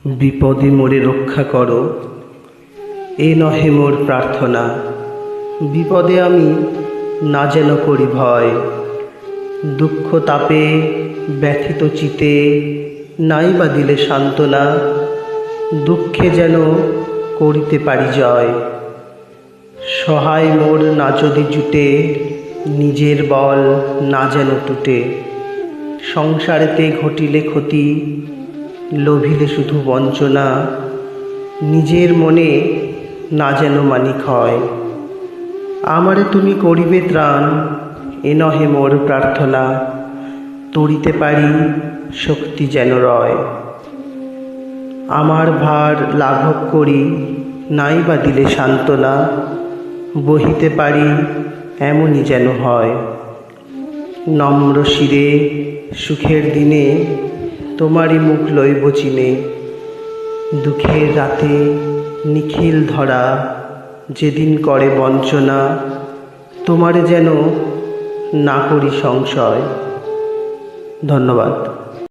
বিপদে মোরে রক্ষা করো, এ নহে মোর প্রার্থনা। বিপদে আমি না যেন করি ভয়, দুঃখ তাপে ব্যথিত চিতে নাই বা দিলে সান্ত্বনা। দুঃখে যেন করিতে পারি জয়, সহায় মোর না যদি জুটে, নিজের বল না যেন টুটে। সংসারেতে ঘটিলে ক্ষতি, লোভিলে শুধু বঞ্চনা। নিজের মনে না যেন মানি ক্ষয়, আমারে তুমি করিবে ত্রাণ, এ নহে মোর প্রার্থনা। তরিতে পারি শক্তি যেন রয়, আমার ভার লাঘব করি নাই বা দিলে সান্ত্বনা। বহিতে পারি এমনই যেন হয়, নম্র শিরে সুখের দিনে তোমারই মুখ লইব চিনে। দুঃখের রাতে নিখিল ধরা যেদিন করে বঞ্চনা, তোমারে যেন না করি সংশয়। ধন্যবাদ।